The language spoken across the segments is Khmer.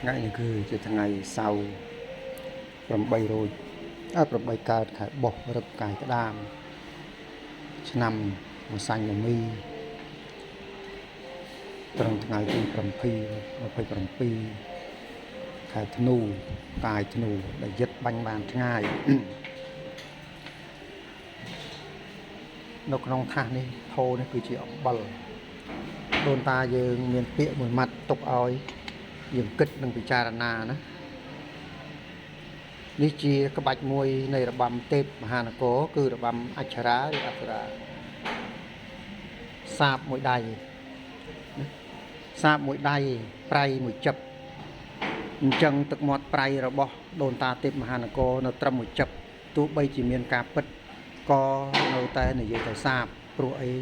ថ្ងៃនេះគឺជាថ្ងៃសៅរ៍8រោច8កើតខែបុស្សរឹកកាយក្តាមឆ្នាំម្សាញ់មីត្រឹមថ្ងៃទី27ខែធ្នូកាយធ្នូដែលយិតបាញ់បានថ្ងៃ នៅក្នុងថាសនេះធោនេះគឺជាអំបិលដូនតាយើងមានពាក្យមួយម៉ាត់ទុកឲ្យយើងគិតនិងពិចារណាណានេះជាក្បាច់មួយនៃរបាំទេពមហានគរគឺរបាំអច្ឆរាឬអប្សរាសាបមួយដៃសាបមួយដៃប្រៃមួយចិបអញ្ចឹងទឹកមាត់ប្រៃរបស់ដូនតាទេពមហានគរនៅត្រឹមមួយចិបទោះបីជាមានការពិតក៏នៅតែនិយាយតែសាបព្រោះអី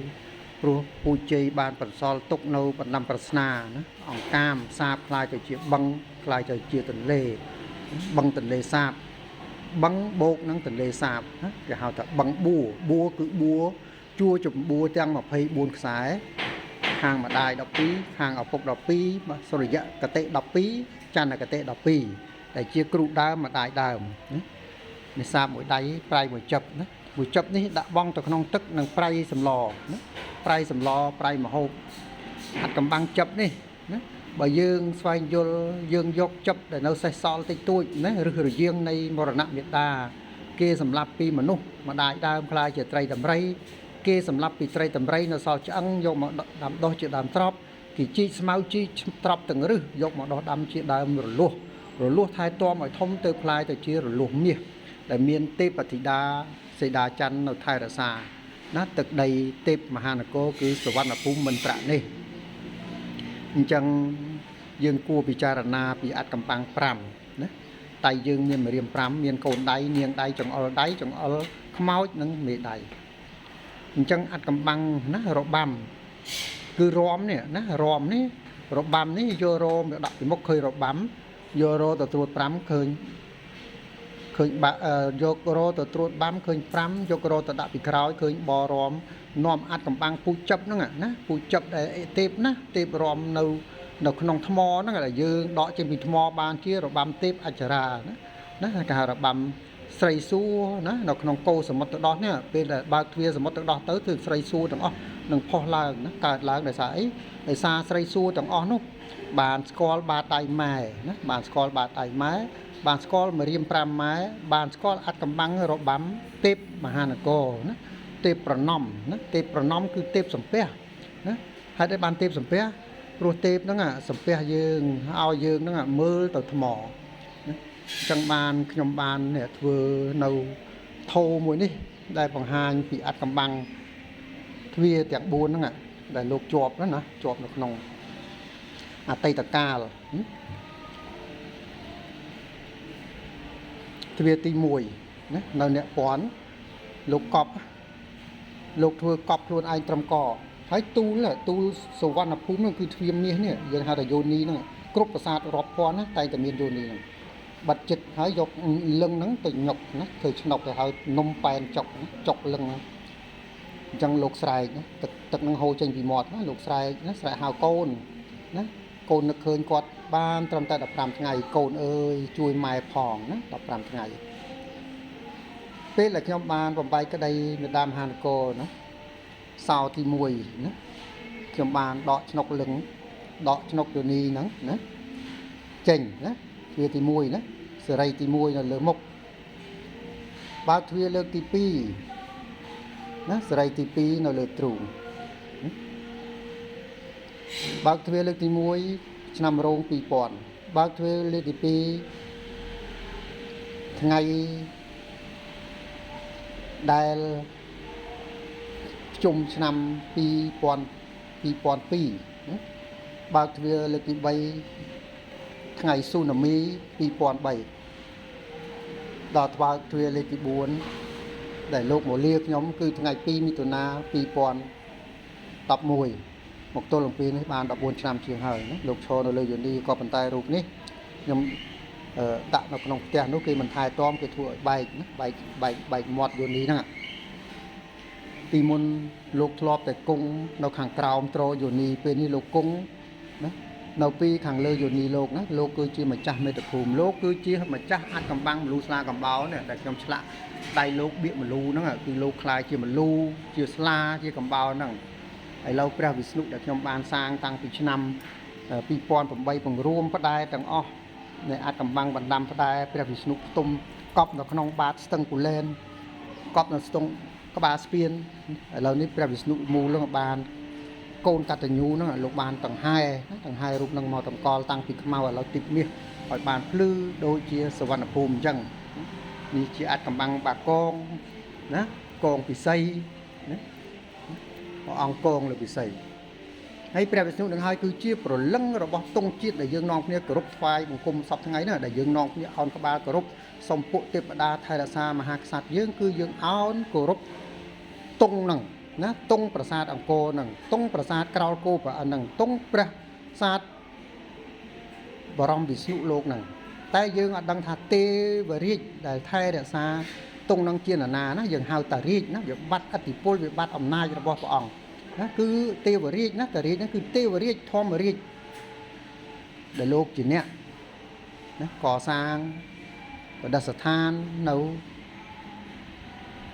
ព្រោះពូជ័យបានបន្សល់ទុកនៅបណ្ដាំប្រស្នាណាអង្កាមសាបខ្លាយទៅជាបឹងខ្លាយទៅជាទន្លេបឹងទន្លេសាបបឹងបូកនឹងទន្លេសាបណាគេហៅថាបឹងបួគឺបួជួចម្បួទាំង24ខ្សែខាងម្ដាយ12ខាងឪពុក12សុរិយកតេ12ចន្ទកតេ12ដែលជាគ្រូដើមម្ដាយដើមនេះសាបមួយដៃប្រៃមួយចិបណាមួយចិបនេះដាក់បង់ទៅក្នុងទឹកនិងប្រៃសម្លណាប្រៃសម្លប្រៃម្ហូបហាត់កំបាំងចិបនេះណាបើយើងស្វែងយល់យើងយកចិបដែលនៅសេសសល់តិចតួចណាឬរយាងនៃមរណៈមេដាគេសម្លាប់ពីមនុស្សម្ដាយដើមខ្លាយជាត្រីដំរីគេសម្លាប់ពីត្រីដំរីនៅសល់ឆ្អឹងយកមកដាំដុះជាដើមត្រប់គេជីកស្មៅជីកត្រប់ទាំងរឹសយកមកដុះដាំជាដើមរលួសថែទាំឲ្យធំទៅខ្លាយទៅជារលួសមាសដែលមានទេពធីតាសេដាច័ន្ទនៅថែរក្សាណាទឹកដីទេពមហានគរគឺសវណ្ណភូមិមិនប្រាក់នេះអញ្ចឹងយើងគួរពិចារណាពីអត្តកម្បាំង5ណាតែយើងមានម្រាម5មានកូនដៃនាងដៃចង្អុលខ្មោចនិងមេដៃអញ្ចឹងអត្តកម្បាំងណារបាំគឺរមនេះណារមនេះរបាំនេះយករមដាក់ពីមុខឃើញរបាំយករទៅត្រួត5ឃើញបាក់យករទៅត្រួតបាំឃើញ5យករទៅដាក់ពីក្រោយឃើញបរមនាំអត្តកម្បាំងពូជិបហ្នឹងណាពូជិបដែលទេពណាទេពរមនៅក្នុងថ្មហ្នឹងដែលយើងដកចេញពីថ្មបានជារបាំទេពអច្ឆរាណាគេហៅរបាំស្រីសួរណានៅក្នុងកោសមុទ្រទឹកដោះនេះពេលដែលបើកទ្វារសមុទ្រទឹកដោះទៅគឺស្រីសួរទាំងអស់នឹងផុសឡើងណាកើតឡើងដោយសារអីដោយសារស្រីសួរទាំងអស់នោះបានស្គាល់បាតដៃម៉ែណាបានស្គាល់បាតដៃម៉ែបានស្គាល់ម្រាម5ម៉ែបានស្គាល់អត្តកម្បាំងរបាំទេពមហានគរណាទេពប្រណំណាទេពប្រណំគឺទេពសំពះណាហើយតែបានទេពសំពះព្រោះទេពហ្នឹងសំពះយើងឲ្យយើងហ្នឹងមើលទៅថ្មណាអញ្ចឹងបានខ្ញុំបានធ្វើនៅថោមួយនេះដែលបង្ហាញពីអត្តកម្បាំងទ្វារទាំង4ហ្នឹងដែលលោកជាប់ណាជាប់នៅក្នុងអតីតកាលទ្វារទី1ណានៅអ្នកពាន់លោកកប់លោកធ្វើកប់ខ្លួនឯងត្រឹមកហើយទូលសវណ្ណភូមិនោះគឺទ្វារមាសនេះយើងហៅថាយោនីហ្នឹងគ្រប់ប្រាសាទរាប់ពាន់ណាតែតែមានយោនីហ្នឹងបាត់ចិត្តហើយយកលឹងហ្នឹងទៅញុកណាធ្វើឆ្នុកទៅហើយនំប៉ែនចុកលឹងអញ្ចឹងលោកស្រែកណាទឹកហ្នឹងហូរចេញពីមាត់ណាលោកស្រែកណាស្រែកហៅកូនណាកូននឹកឃើញគាត់បានត្រឹមតែ15ថ្ងៃកូនអើយជួយម៉ែផងណា15ថ្ងៃពេលដែលខ្ញុំបានបំបីក្តីមេដាមហានគរណាសោទី1ណាខ្ញុំបានដកឆ្នុកលឹងដកឆ្នុកយោនីហ្នឹងណាចេញណាទ្វារទី1ណាសេរីទី1នៅលើមុខបើកទ្វារលើកទី2ណាសេរីទី2នៅលើទ្រូងបើកទ្វារលើកទី1ឆ្នាំរោង2000បើកទ្វារលើកទី2ថ្ងៃដែលជុំឆ្នាំ2002បើកទ្វារលើកទី3ថ្ងៃស៊ូណាមី2003ដល់បើកទ្វារលើកទី4ដែលលោកមកលាខ្ញុំគឺថ្ងៃ2មិថុនា2011មកទល់អំពីនេះបាន14ឆ្នាំជាងហើយណាលោកឈរនៅលើយោនីក៏ប៉ុន្តែរូបនេះខ្ញុំដាក់នៅក្នុងផ្ទះនោះគេមិនថែទាំគេធ្វើឲ្យបែកណាបែកមាត់យោនីហ្នឹងពីមុនលោកធ្លាប់តែគង់នៅខាងក្រោមត្រយោនីពេលនេះលោកគង់ណា នៅពីខាងលើយូនីលោកណាលោកគឺជាម្ចាស់មេត្តាភូមិលោកគឺជាម្ចាស់អាចកំបាំងមលូស្លាកំបោនេះដែលខ្ញុំឆ្លាក់ដៃលោកបៀកមលូហ្នឹងគឺលោកខ្លាយជាមលូជាស្លាជាកំបោហ្នឹងឥឡូវព្រះវិស្ណុដែលខ្ញុំបានសាងតាំងពីឆ្នាំ2008បង្រួមផ្ដែទាំងអស់នៃអាចកំបាំងបណ្ដាំផ្ដែព្រះវិស្ណុផ្ទុំកប់នៅក្នុងបាតស្ទឹងគូលែនកប់នៅស្ទង់ក្បាលស្ពានឥឡូវនេះព្រះវិស្ណុមូលនឹងបានកូនកតញ្ញូហ្នឹងលោកបានតង្ហែរូបនឹងមកតម្កល់តាំងពីខ្មៅឥឡូវទីបមាសឲ្យបានភ្លឺដូចជាសវណ្ណភូមិអញ្ចឹងនេះជាអាចកំបាំងបាកងណាកងពិសីណាព្រះអង្គកងលើពិសីហើយព្រះវិស្ណុនឹងហើយគឺជាប្រលឹងរបស់ទង់ជាតិដែលយើងនាំគ្នាគោរពថ្វាយបង្គំសពថ្ងៃហ្នឹងដែលយើងនាំគ្នាអោនក្បាលគោរពសំពុទេវតាថែរក្សមហាក្សត្រយើងគឺយើងអោនគោរពទង់ហ្នឹងណាទង់ប្រាសាទអង្គរហ្នឹងទង់ប្រាសាទក្រោលគោប្រអិនហ្នឹងទង់ព្រះសាទបរមវិស្ណុលោកហ្នឹងតែយើងអត់ដឹងថាទេវរាជដែលថែរក្សាទង់ហ្នឹងជានរណាណាយើងហៅតារាជណាវាបាត់ឥទ្ធិពលវាបាត់អំណាចរបស់ព្រះអង្គណាគឺទេវរាជណាតារាជហ្នឹងគឺទេវរាជធម្មរាជដែលលោកជាអ្នកណាកសាងប្រតិស្ថាននៅ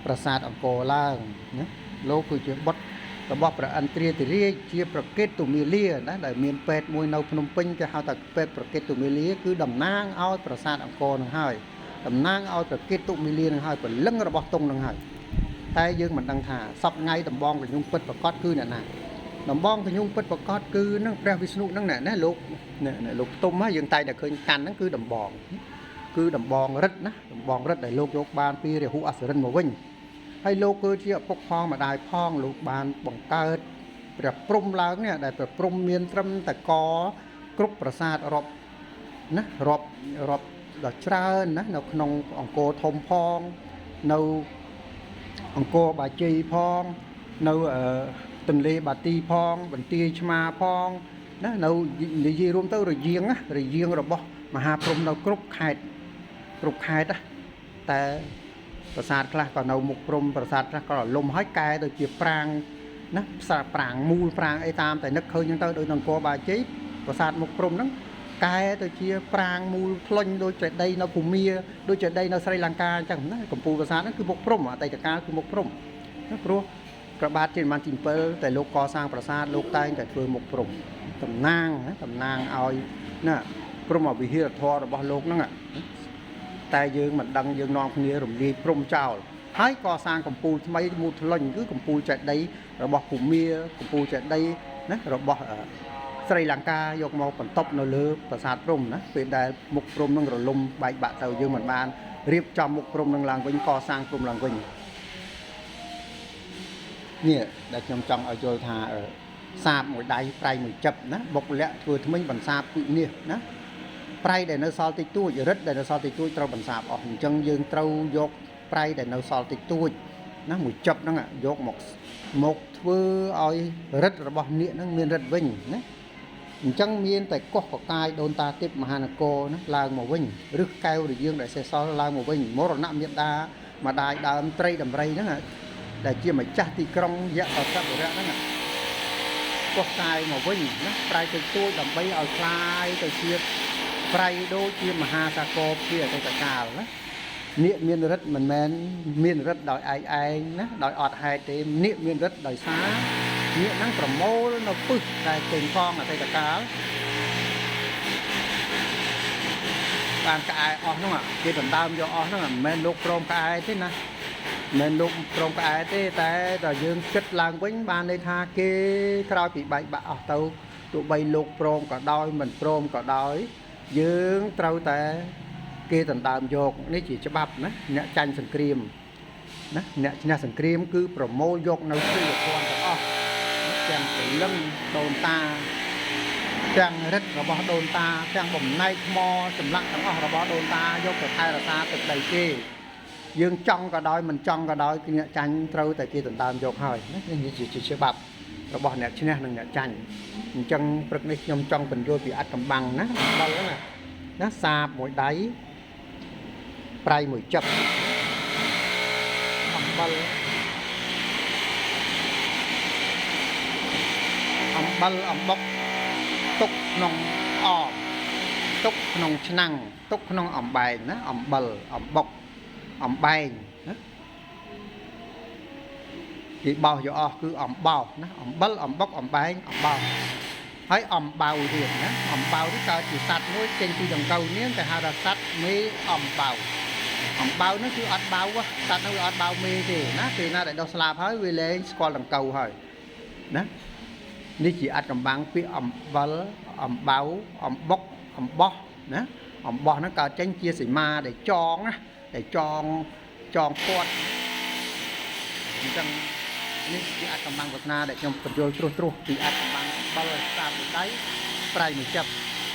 ប្រាសាទអង្គរឡើងណាលោកគឺជាបុត្ររបស់ព្រះឥន្ទ្រាធិរាជជាប្រកេតទុមាលាណាដែលមានពេទ្យមួយនៅភ្នំពេញគេហៅថាពេទ្យប្រកេតទុមាលាគឺតំណាងឲ្យប្រាសាទអង្គរនឹងហើយតំណាងឲ្យប្រកេតទុមាលានឹងហើយព្រលឹងរបស់ទង់នឹងហើយតែយើងមិនដឹងថាសពថ្ងៃដំបងកញ្ញូងពិតប្រកបគឺអ្នកណាដំបងកញ្ញូងពិតប្រកបគឺនឹងព្រះវិស្ណុនឹងណាលោកផ្ទុំហ្នឹងយើងតែតែឃើញកាន់ហ្នឹងគឺដំបងរិទ្ធណាដំបងរិទ្ធដែលលោកយកបានពីរាហុអសុរិនមកវិញហើយលោកគឺជាឪពុកផងម្ដាយផងលោកបានបង្កើតព្រះព្រំឡើងនេះដែលព្រះព្រំមានត្រឹមតែកគ្រប់ប្រាសាទរាប់ណារាប់ដល់ច្រើនណានៅក្នុងអង្គរធំផងនៅអង្គរបាជ័យផងនៅទន្លេបាទីផងបន្ទាយឆ្មាផងណានៅនិយាយរួមទៅរយាងរបស់មហាព្រំនៅគ្រប់ខេត្តតែប្រាសាទខ្លះក៏នៅមុខព្រំប្រាសាទខ្លះក៏រលំហើយកែទៅជាប្រាង្គណាផ្សារប្រាង្គមូលប្រាង្គអីតាមតែនឹកឃើញហ្នឹងទៅដូចអង្គរបាជ័យប្រាសាទមុខព្រំហ្នឹងកែទៅជាប្រាង្គមូលផ្លុញដូចចេតិយនៅភូមាដូចចេតិយនៅស្រីលង្កាអញ្ចឹងណាកំពូលប្រាសាទហ្នឹងគឺមុខព្រំអតីតកាលគឺមុខព្រំណាព្រោះព្រះបាទជាបានទី7តែលោកកសាងប្រាសាទលោកតែងតែធ្វើមុខព្រំតំណាងឲ្យណាព្រំវិហារធម៌របស់លោកហ្នឹងតែយើងមិនដឹងយើងនាំគ្នារំលាយព្រំចោលហើយកសាងកំពូលថ្មីមូលថ្លុញគឺកំពូលចេតិយរបស់ភូមាកំពូលចេតិយណារបស់ស្រីលង្កាយកមកបន្ទប់នៅលើប្រាសាទព្រំណាពេលដែលមុខព្រំនឹងរលំបែកបាក់ទៅយើងមិនបានរៀបចំមុខព្រំនឹងឡើងវិញកសាងព្រំឡើងវិញនេះដែលខ្ញុំចង់ឲ្យយល់ថាសាបមួយដៃប្រៃមួយចិបណាបុកលក្ខធ្វើថ្មិញបន្សាបពិនិះណាប្រៃដែលនៅសល់តិចតួចរិទ្ធដែលនៅសល់តិចតួចត្រូវបន្សាបអស់អញ្ចឹងយើងត្រូវយកប្រៃដែលនៅសល់តិចតួចណាមួយចិបហ្នឹងយកមកធ្វើឲ្យរិទ្ធរបស់នាគហ្នឹងមានរិទ្ធវិញណាអញ្ចឹងមានតែកោះកកាយដូនតាទេពមហានគរណាឡើងមកវិញឬកែវរយើងដែលសេះសល់ឡើងមកវិញមរណមេដាម្ដាយដើមត្រីដំរីហ្នឹងដែលជាម្ចាស់ទីក្រុងយៈបតវរៈហ្នឹងកោះកាយមកវិញណាប្រៃទៅទួយដើម្បីឲ្យคลายទៅជាប្រៃដូចជាមហាសាគរជាអតីតកាលណានាគមានរិទ្ធមិនមែនមានរិទ្ធដោយឯងណាដោយអត់ហេតុទេនាគមានរិទ្ធដោយសារនាគហ្នឹងប្រមូលនៅពឹសតែចេញផងអតីតកាលបានកែអស់ហ្នឹងគេដណ្ដើមយកអស់ហ្នឹងមិនមែនលោកព្រមកែទេណាមិនលោកព្រមកែទេតែដល់យើងគិតឡើងវិញបានន័យថាគេក្រោយពីបែកបាក់អស់ទៅទោះបីលោកព្រមក៏ដោយមិនព្រមក៏ដោយយើងត្រូវតែគេដណ្ដើមយកនេះជាច្បាប់ណាអ្នកចាញ់សង្គ្រាមណាអ្នកឈ្នះសង្គ្រាមគឺប្រមូលយកនៅសិលធម៌ទាំងអស់ទាំងព្រលឹងដូនតាទាំងរិទ្ធរបស់ដូនតាទាំងបំណែកថ្មចម្លាក់ទាំងអស់របស់ដូនតាយកទៅថែរក្សាទឹកដីគេយើងចង់ក៏ដោយមិនចង់ក៏ដោយគឺអ្នកចាញ់ត្រូវតែគេដណ្ដើមយកហើយណានេះជាច្បាប់របស់អ្នកឈ្នះនិងអ្នកចាញ់អញ្ចឹងព្រឹកនេះខ្ញុំចង់បញ្យល់ពីអត្តកំបាំងណាដល់ហ្នឹងណាសាបមួយដៃប្រៃមួយចិបអំបិលអំបុកទុក ក្នុងអមទុកក្នុងឆ្នាំងទុកក្នុងអំបែងណាអំបិលអំបុកអំបែងណាគេបោសយកអស់គឺអំបោសណាអំបិលអំបុកអំបែងអំបោសហើយអំបៅទៀតណាអំបៅនេះកើតជាសត្វមួយចេញពីដង្កូវនាងគេហៅថាសត្វមេអំបៅអំបៅនេះគឺអត់បៅសត្វនោះវាអត់បៅមេទេណាពេលណាដែលដោះស្លាប់ហើយវាលែងស្គាល់ដង្កូវហើយណានេះជាអាចកំបាំងពាក្យអំបិលអំបៅអំបុកអំបោះណាអំបោះហ្នឹងកើតចេញជាសីមាដែលចងណាដែលចងពាត់អញ្ចឹងនេះជាអាចកំបាំងវាសនាដែលខ្ញុំបញ្យល់ត្រួសពីអាចកំបាំងអំបិលតាមដៃប្រៃមួយចិត្ត